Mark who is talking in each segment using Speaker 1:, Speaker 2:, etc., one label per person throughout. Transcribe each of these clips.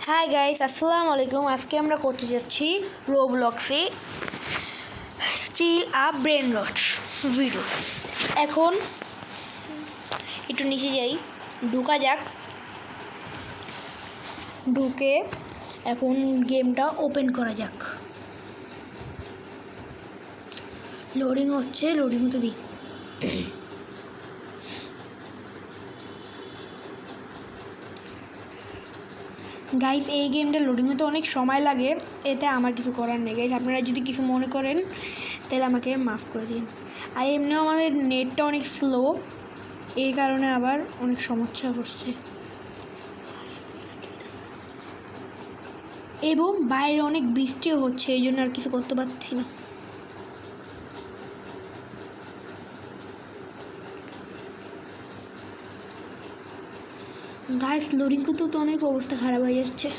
Speaker 1: Hi guys, আসসালামু আলাইকুম। আজকে আমরা করতে যাচ্ছি রোবলক্সে steal up brain rot video. এখন একটু নিচে যাই, ঢুকা যাক। ঢুকে এখন গেমটা ওপেন করা যাক। লোডিং হচ্ছে, লোডিং হতে দিই। গাইস, এই গেমটা লোডিং হতে অনেক সময় লাগে, এতে আমার কিছু করার নেই। গাইস, আপনারা যদি কিছু মনে করেন তাহলে আমাকে মাফ করে দিন। আর এমনিও আমাদের নেটটা অনেক স্লো, এই কারণে আবার অনেক সমস্যা হচ্ছে। এবং বাইরে অনেক বৃষ্টিও হচ্ছে, এই জন্য আর কিছু করতে পারছি না। গাইস, লোডিং করতে তো অনেক অবস্থা খারাপ হয়ে যাচ্ছে।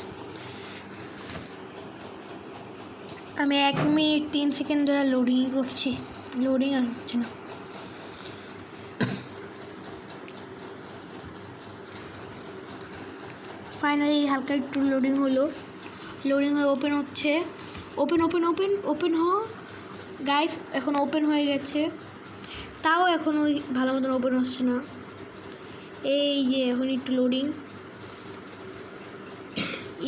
Speaker 1: আমি 1 মিনিট 3 সেকেন্ড ধরে লোডিং করছি, লোডিং আর হচ্ছে না। ফাইনালি হালকা একটু লোডিং হলো, লোডিং হয়ে ওপেন হচ্ছে। ওপেন ওপেন ওপেন ওপেন হ গাইস, এখন ওপেন হয়ে গেছে, তাও এখন ওই ভালো মতন ওপেন হচ্ছে না। এই যে এখন একটু লোডিং।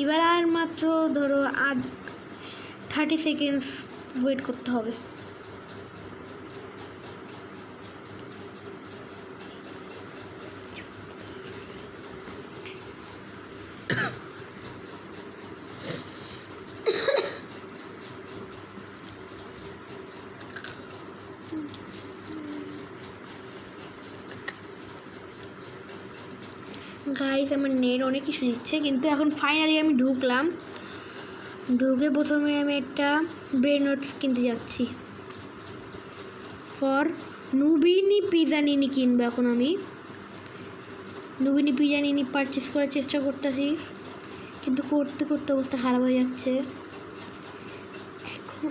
Speaker 1: এবার আর মাত্র ধরো 30 সেকেন্ডস ওয়েট করতে হবে। গাইস, আমার নেট অনেক কিছু দিচ্ছে, কিন্তু এখন ফাইনালি আমি ঢুকলাম। ঢুকে প্রথমে আমি একটা ব্রেন নোটস কিনতে যাচ্ছি। ফর নুবিনি পিজানিনি কিনবো। এখন আমি নুবিনি পিজানিনি পারচেস করার চেষ্টা করতেছি, কিন্তু করতে করতে অবস্থা খারাপ হয়ে যাচ্ছে। এখন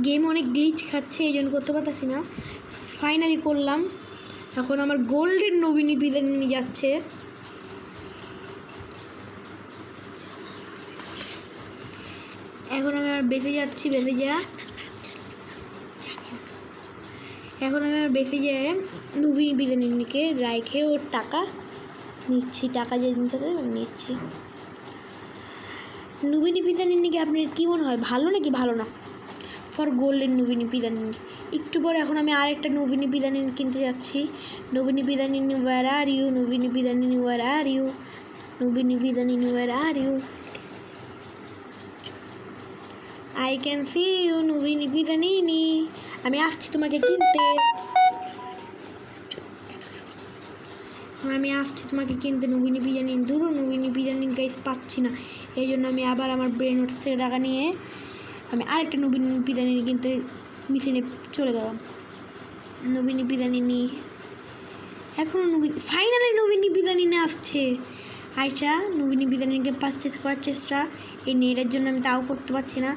Speaker 1: গেম অনেক গ্লিচ খাচ্ছে, এই জন্য করতে পারতেছি না। ফাইনালি করলাম। এখন আমার গোল্ডেন নুবিনি পিজানিনি যাচ্ছে। এখন আমি আমার বেঁচে যাচ্ছি, বেঁচে যা। এখন আমি আমার বেঁচে যায় নুবিনি পিজানিনিকে রাইখে ওর টাকা নিচ্ছি, টাকা যে নিতে নিচ্ছি। নুবিনি পিজানিনিকে আপনার কী মনে হয়, ভালো নাকি ভালো না? For golden Noobini Pizzanini. একটু পরে এখন আমি আরেকটা নুবিনি পিজানিনি কিনতে যাচ্ছি। Noobini Pizzanini where are you, Noobini Pizzanini where are you, Noobini Pizzanini where are you, I can see you Noobini Pizzanini. আমি আসছি তোমাকে কিনতে, আমি আসছি তোমাকে কিনতে নুবিনি পিজানিনি। দূর নুবিনি পিজানিনি গাইস পাচ্ছি না, এই জন্য আমি আবার আমার ব্রেন নোটস থেকে টাকা নিয়ে আমি আরেকটা নুবিনি পিজানিনি কিনতে মেশিনে চলে গেলাম। নুবিনি পিজানিনি এখনও ফাইনালি নুবিনি পিজানিনি আসছে। আইসা নুবিনি পিজানিনিকে পারচেস করার চেষ্টা, এই নেটের জন্য আমি তাও করতে পারছি না।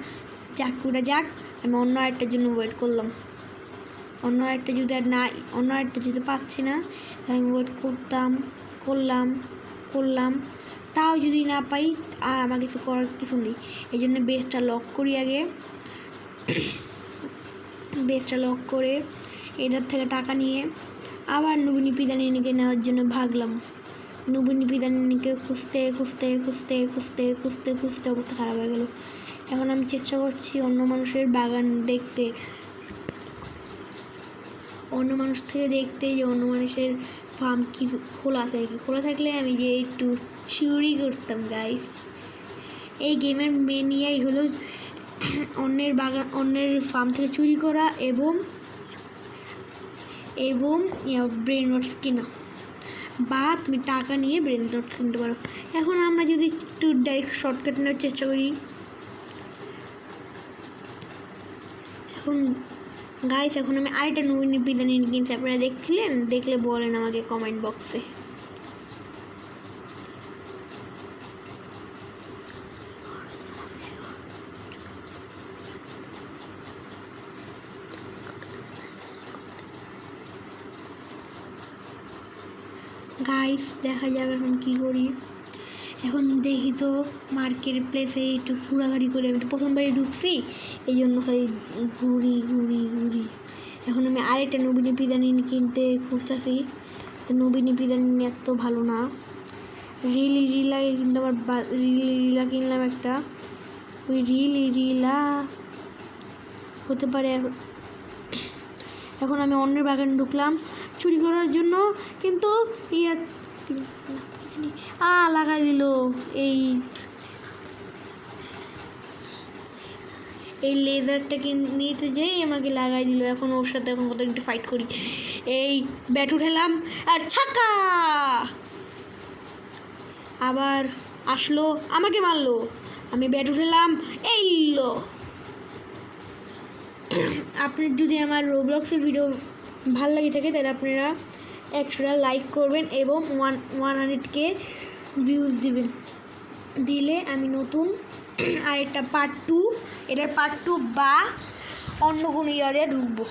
Speaker 1: যাক পুরা যাক, আমি অন্য আরেকটার জন্য ওয়েট করলাম। অন্য আরেকটা যদি পাচ্ছি না, তাহলে আমি ওয়েট করলাম। তাও যদি না পাই, আর আমার কিছু করার কিছু নেই। এই জন্য বেসটা লক করি আগে। বেসটা লক করে এটার থেকে টাকা নিয়ে আবার নুবিনি পিজানিনিকে নেওয়ার জন্য ভাগলাম। নুবিনি পিজানিনিকে খুঁজতে অবস্থা খারাপ হয়ে গেল। এখন আমি চেষ্টা করছি অন্য মানুষের বাগান দেখতে, অন্য মানুষ থেকে দেখতে যে অন্য মানুষের ফার্ম কি খোলা থাকে, কি খোলা থাকলে আমি যে একটু চুরি করতাম। গাইস, এই গেমের মেন ইয়াই হলো অন্যের বাগান, অন্যের ফার্ম থেকে চুরি করা এবং ব্রেন নোটস কেনা, বা তুমি টাকা নিয়ে ব্রেন নোটস কিনতে পারো। এখন আমরা যদি একটু ডাইরেক্ট শর্টকাট নেওয়ার চেষ্টা করি। এখন গাইস, এখন আমি আরেকটা নুবিনি পিজানিনি কিনছি। আপনারা দেখছিলেন? দেখলে বলেন আমাকে কমেন্ট বক্সে। গাইস, দেখা যাক এখন কী করি। এখন দেখি তো মার্কেট প্লেসে একটু ঘোরাঘুরি করে, আমি তো প্রথমবারই ঢুকছি, এই জন্য খালি ঘুরি ঘুরি ঘুরি। এখন আমি আরেকটা নবীনী পিদানিন কিনতে খুঁজতেছি, তো নবীনী পিদানিন এত ভালো না, রিলাকে কিন্তু আমার রিলা কিনলাম একটা, ওই রিলা হতে পারে। এখন আমি অন্যের বাগানে ঢুকলাম চুরি করার জন্য, কিন্তু লাগাই দিল এই লেজারটা নিতে যেই আমাকে লাগাই দিল। এখন ওর সাথে এখন কত একটু ফাইট করি, এই ব্যাট উঠেলাম আর ছাক্কা, আবার আসলো আমাকে মারলো, আমি ব্যাট উঠেলাম এই লো। আপনি যদি আমার রোবলক্সের ভিডিও ভালো লাগে থাকে তাহলে আপনারা 100টা লাইক করবেন এবং 100K ভিউজ দিবেন, দিলে আমি নতুন আরেকটা পার্ট 2, এটার পার্ট 2 বা অন্য কোনো ইয়ারে ঢুকবো।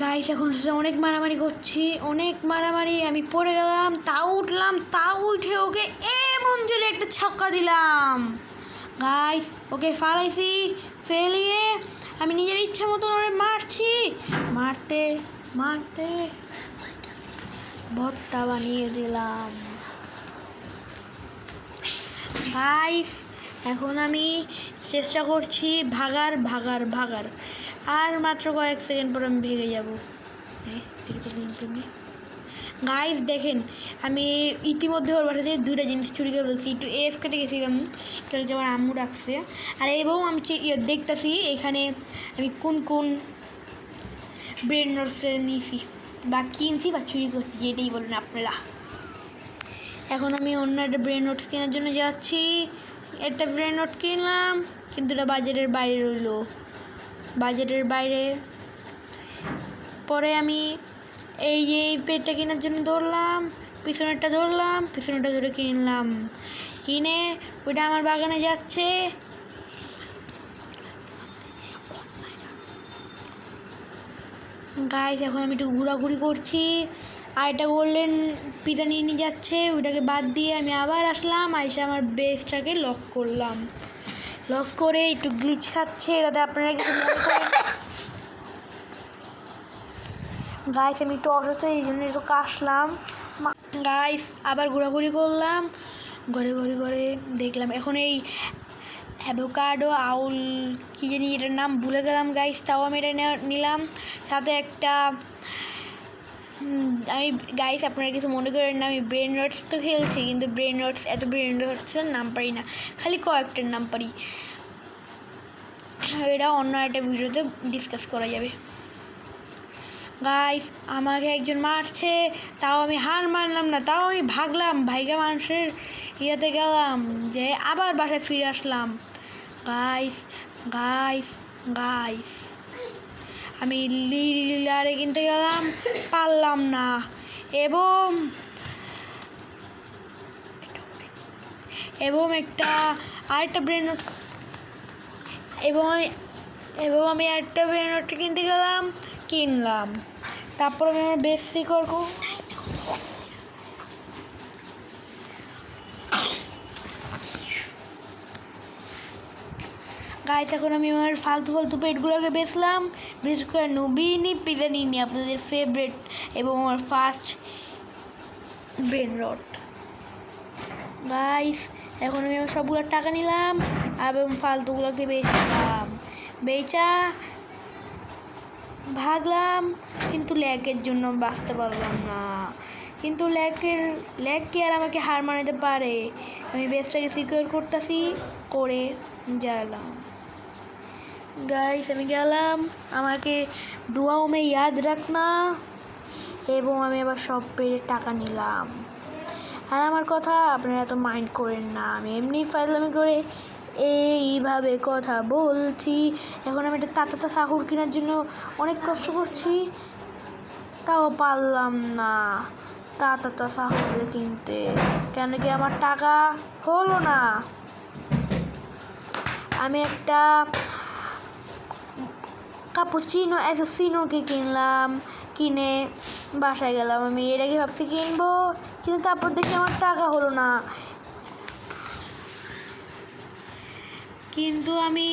Speaker 1: গাইস এখন অনেক মারামারি করছি, অনেক মারামারি, আমি পড়ে গেলাম, তাও উঠলাম, তাও উঠে ওকে এমন জোরে একটা ছক্কা দিলাম গাইস, ওকে ফালাইছি, ফেলিয়ে আমি নিজের ইচ্ছা মতন ওরে মারছি, মারতে মারতে ভর্তা বানিয়ে দিলাম গাইস। এখন আমি চেষ্টা করছি ভাগার, আর মাত্র কয়েক সেকেন্ড পর আমি ভেঙে যাব। গাইস দেখেন, আমি ইতিমধ্যে ওর বাসা থেকে 2টা জিনিস চুরি করে বলছি, একটু এফ কেটে গেছিলাম কারণ আমার আম্মু ডাকছে, আর এবং আমি দেখতেছি এখানে আমি কোন কোন ব্রেন নোটসটা নিয়েছি বা কিনছি বা চুরি করছি, যেটাই বলুন আপনারা। এখন আমি অন্য একটা ব্রেন নোটস কেনার জন্য যাচ্ছি, একটা ব্রেন নোট কিনলাম কিন্তু এটা বাজেটের বাইরে রইলো, বাজেটের বাইরে। পরে আমি এই যে এই পেটটা কেনার জন্য ধরলাম, পিছনেরটা ধরলাম, পিছনেরটা ধরে কিনলাম, কিনে ওইটা আমার বাগানে যাচ্ছে। গাইস এখন আমি একটু ঘোরাঘুরি করছি, আর এটা গোল্ডেন পিজা নিয়ে যাচ্ছে, ওইটাকে বাদ দিয়ে আমি আবার আসলাম, এসে আমার বেসটাকে লক করলাম, লক করে একটু গ্লিচ খাচ্ছে, এটাতে আপনারা কিছু মনে করেন। গাইস আমি একটু অসুস্থ, এই জন্য একটু কাশলাম গাইস, আবার ঘোরাঘুরি করলাম, ঘরে দেখলাম এখন এই অ্যাভোকাডো আউল কী জানি এটার নাম ভুলে গেলাম গাইস, তাও আমি এটা নিলাম, সাথে একটা আমি গাইস আপনারা কিছু মনে করেন না, আমি ব্রেন রটস তো খেলছি কিন্তু ব্রেন রটসের নাম পারি না, খালি কয়েকটার নাম পারি, এটা অন্য একটা ভিডিওতে ডিসকাস করা যাবে। গাইস আমাকে একজন মারছে, তাও আমি হার মানলাম না, তাও আমি ভাগলাম, ভাইগা মানুষের ইয়েতে গেলাম, যে আবার বাসায় ফিরে আসলাম। গাইস আমি লিলারে কিনতে গেলাম, পারলাম না, এবং একটা আরেকটা ব্রেন নোট, এবং আমি একটা ব্রেন নোটটা কিনতে গেলাম, কিনলাম, তারপর আমি আমার বেশি করবো। গাইস এখন আমি আমার ফালতু পেটগুলোকে বেচলাম, বিশেষ করে নবীনী পিজা নিয়ে আপনাদের ফেভারিট এবং আমার ফার্স্ট ব্রেন রট। গাইস এখন আমি আমার সবগুলো টাকা নিলাম এবং ফালতুগুলোকে বেচা ভাগলাম, কিন্তু ল্যাগের জন্য বাঁচতে পারলাম না, কিন্তু ল্যাগ কি আর আমাকে হার মানাতে পারে। আমি বেসটাকে সিকিউর করতেছি, করে গেলাম গাইস, আমি গেলাম, আমাকে দুয়াও মে ইয়াদ রাখনা, এবং আমি আবার সব পেয়ে টাকা নিলাম। আর আমার কথা আপনারা এত মাইন্ড করেন না, আমি এমনি ফাইজলামি করে এইভাবে কথা বলছি। এখন আমি একটা তাতা সাহুর কেনার জন্য অনেক কষ্ট করছি, তাও পারলাম না তাতা সাহুর কিনতে, কেন কি আমার টাকা হলো না। আমি একটা ক্যাপুচিনো অ্যাসাসিনোকে কিনলাম, কিনে বাসায় গেলাম। আমি এটাকে ভাবছি কিনবো, কিন্তু তারপর দেখি আমার টাকা হলো না। কিন্তু আমি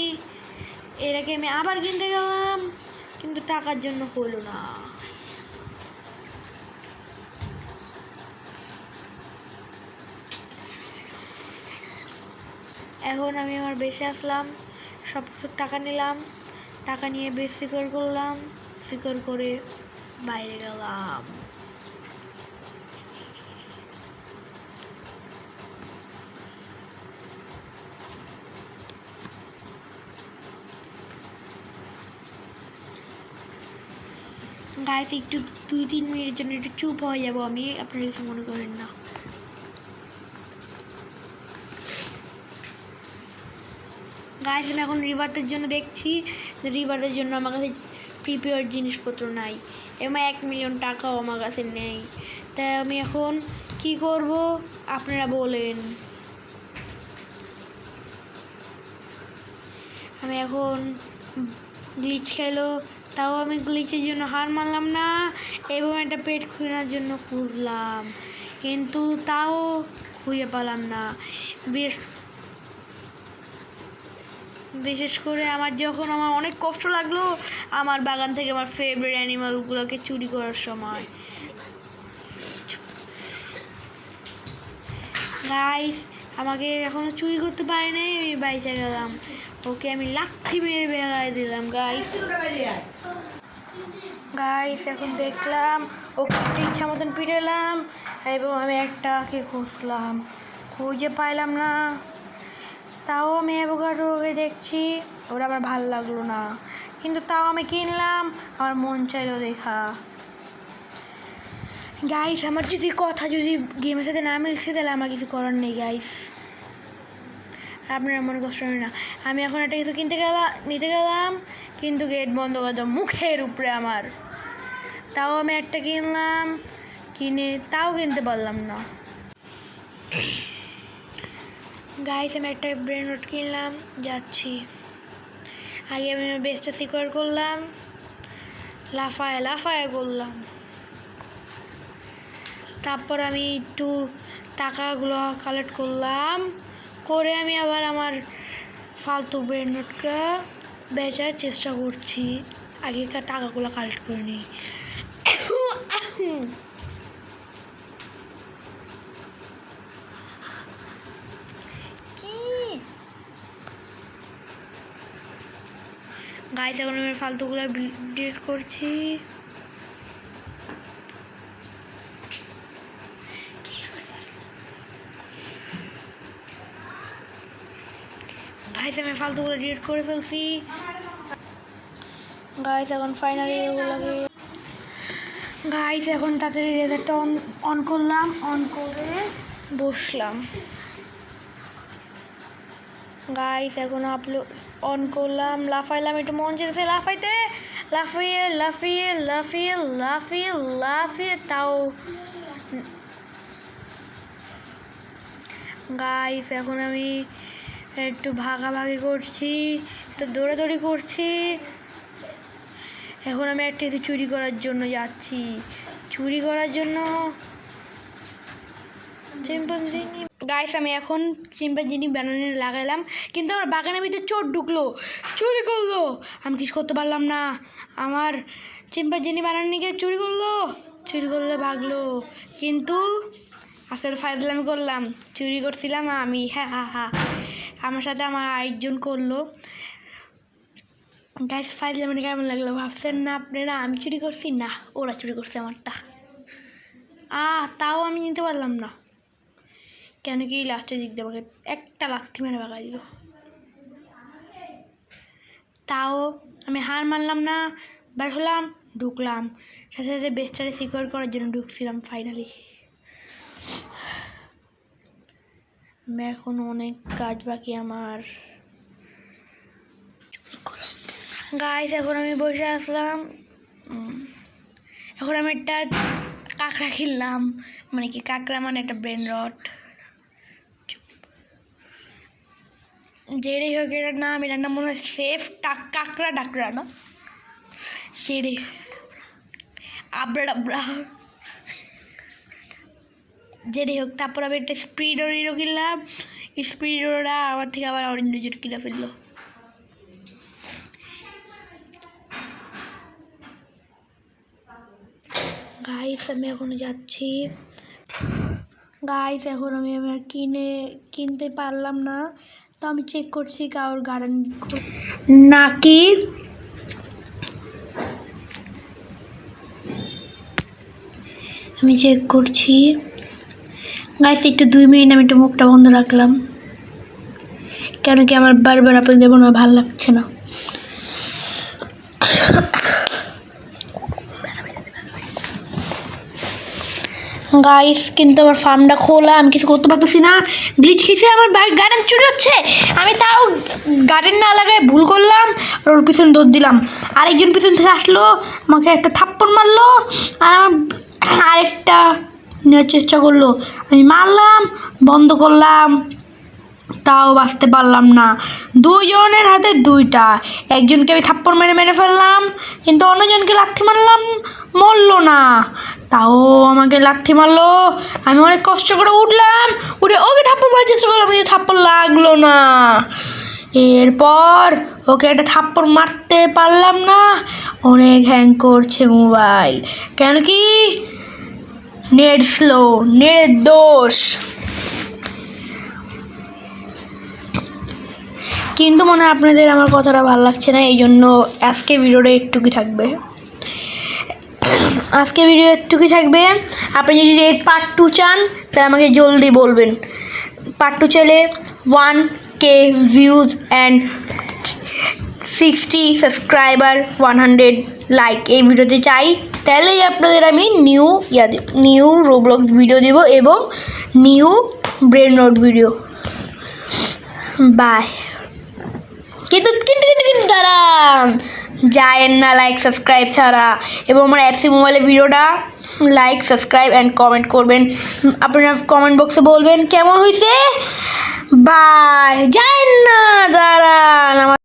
Speaker 1: এটাকে আবার কিনতে গেলাম, কিন্তু টাকার জন্য হলো না। এখন আমি আমার বেসে আসলাম, সব কিছু টাকা নিলাম, টাকা নিয়ে বেশ সিকিউর করলাম, সিকিউর করে বাইরে গেলাম। গাইস একটু 2-3 মিনিটের জন্য একটু চুপ হয়ে যাবো আমি, আপনারা কিছু মনে করেন না। গাইস আমি এখন রিভারদের জন্য দেখছি, রিভারদের জন্য আমার কাছে প্রিপেয়ার জিনিসপত্র নাই, এবং 1 মিলিয়ন টাকাও আমার কাছে নেই। তাই আমি এখন কি করব আপনারা বলেন। আমি এখন গ্লিচ খেলো, তাও আমি গ্লিচের জন্য হার মানলাম না, এবং একটা পেট কেনার জন্য খুঁজলাম, কিন্তু তাও খুঁজে পেলাম না। বিশেষ করে আমার অনেক কষ্ট লাগলো আমার বাগান থেকে আমার ফেভারিট অ্যানিমালগুলোকে চুরি করার সময়। গাইস আমাকে এখনো চুরি করতে পারে নাই, আমি বাইচে গেলাম, ওকে আমি লাথি মেরে বেড়াই দিলাম। গাইস এখন দেখলাম ওকে একটু ইচ্ছা মতন পিটালাম, এবং আমি একটাকে খুঁজলাম, খুঁজে পাইলাম না। তাও আমি অ্যাভোকাডোকে দেখছি, ওটা আমার ভালো লাগলো না, কিন্তু তাও আমি কিনলাম, আমার মন চাইলো দেখা। গাইস আমার যদি গেমের সাথে না মিলছে তাহলে আমার কিছু করার নেই গাইস, আপনারা মনে কষ্ট নেই না। আমি এখন একটা কিছু নিতে গেলাম, কিন্তু গেট বন্ধ করে দাও মুখের উপরে আমার। তাও আমি একটা কিনলাম, তাও কিনতে পারলাম না। গাইস আমি একটা ব্রেন রোড কিনলাম, যাচ্ছি। আগে আমি বেসটা সিকিউর করলাম, লাফায় করলাম, তারপর আমি একটু টাকাগুলো কালেক্ট করলাম, করে আমি আবার আমার ফালতু ব্রেন নোটটা বেচার চেষ্টা করছি, আগেকার টাকাগুলো কালেক্ট করে নিই। গাইস এখন আমি ফালতুগুলো ডিলিট করছি। গাইস আমি ফালতুগুলো ডিলিট করে ফেলছি। গাইস এখন ফাইনালি এগুলোকে গাইস এখন তাড়াতাড়ি রেজারটা অন করলাম, অন করে বসলাম। গাইস এখন আপলোড অন করলাম, লাফাইলাম, একটু মন চেয়েছে লাফাইতে, লাফিয়ে তাও। গাইস এখন আমি একটু ভাগাভাগি করছি, একটু দৌড়াদৌড়ি করছি। এখন আমি একটা কিছু চুরি করার জন্য যাচ্ছি, চিম্পাঞ্জিনি। গাইস আমি এখন চিম্পাঞ্জিনি বানানো লাগাইলাম, কিন্তু আমার বাগানের ভিতরে চোর ঢুকলো, চুরি করলো, আমি কিছু করতে পারলাম না। আমার চিম্পাঞ্জিনি বানানো গিয়ে চুরি করলে ভাগলো, কিন্তু আসলে ফায়দালামি করলাম, চুরি করছিলাম আমি, হ্যাঁ। আমার সাথে আমার আরেকজন করলো। গাইস ফায়দালামি কেমন লাগলো ভাবছেন না আপনারা? আমি চুরি করছি না, ওরা চুরি করছে আমারটা। তাও আমি নিতে পারলাম না, কেন কি লাস্টের দিক দিয়ে আমাকে একটা লাথি মেরে ভাগাই দিল। তাও আমি হার মানলাম না, বের হলাম, ঢুকলাম, সাথে বেস্টারে সিকিউর করার জন্য ঢুকছিলাম ফাইনালি। এখন অনেক কাজ বাকি আমার। গাইস এখন আমি বসে আসলাম, এখন আমি একটা কাঁকড়া কিনলাম, কাঁকড়া মানে একটা ব্রেন রট, যেটাই হোক এটার নাম মনে হয় সেফ কাঁকড়া না, যেটাই আব্রাডাব্রা যেটাই হোক। তারপর আমি একটা স্পিডোরিরও কিনলাম, স্পিডোরা আমার থেকে আবার অরেঞ্জ জুট কিনে ফেললো। গাইস আমি এখন যাচ্ছি। গাইস এখন আমি আর কিনতে পারলাম না, তো আমি চেক করছি কারোর গার্ডেন নাকি। আমি চেক করছি গাইস, একটু 2 মিনিট আমি একটু মুখটা বন্ধ রাখলাম, কেন কি আমার বারবার আপনাদের মনে হয় ভালো লাগছে না। গাইস কিন্তু আমার ফার্মটা খোলা, আমি কিছু করতে পারতেছি না। ব্লিচ খেয়েছে, আমার গার্ডেন চুরি হচ্ছে। আমি তাও গার্ডেন না লাগায় ভুল করলাম, আর ওর পিছনে দৌড় দিলাম। আরেকজন পিছন থেকে আসলো, আমাকে একটা থাপ্পড় মারলো, আর আমার আরেকটা নেওয়ার চেষ্টা করলো। আমি মারলাম, বন্ধ করলাম, তাও বাঁচতে পারলাম না। 2 জনের হাতে 2টা। একজনকে আমি থাপ্পড় মেরে ফেললাম, কিন্তু অন্যজনকে লাথি মারলাম, মরলো না, তাও আমাকে লাথি মারলো। আমি অনেক কষ্ট করে উঠলাম, উঠে ওকে থাপ্পড় মারার চেষ্টা করলাম, কিন্তু থাপ্পড় লাগলো না। এরপর ওকে একটা থাপ্পড় মারতে পারলাম না, অনেক হ্যাং করছে মোবাইল, কেন কি নেট স্লো, নেটের দোষ। কিন্তু মনে হয় আপনাদের আমার কথাটা ভালো লাগছে না, এই জন্য আজকে ভিডিওটা একটুকুই থাকবে। আপনি যদি এর পার্ট 2 চান তাহলে আমাকে জলদি বলবেন। পার্ট 2 চাইলে 1K views and 60 subscriber, 100 like এই ভিডিওতে চাই, তাহলেই আপনাদের আমি নিউ রোবলক্স ভিডিও দেব এবং new brain rot video. Bye. কিন্তু দাঁড়ান, যায়েন না লাইক সাবস্ক্রাইব ছাড়া, এবং আমার অ্যাপসি মোবাইলের ভিডিওটা লাইক সাবস্ক্রাইব অ্যান্ড কমেন্ট করবেন। আপনারা কমেন্ট বক্সে বলবেন কেমন হয়েছে। বাই। যায়েন না, দাঁড়ান।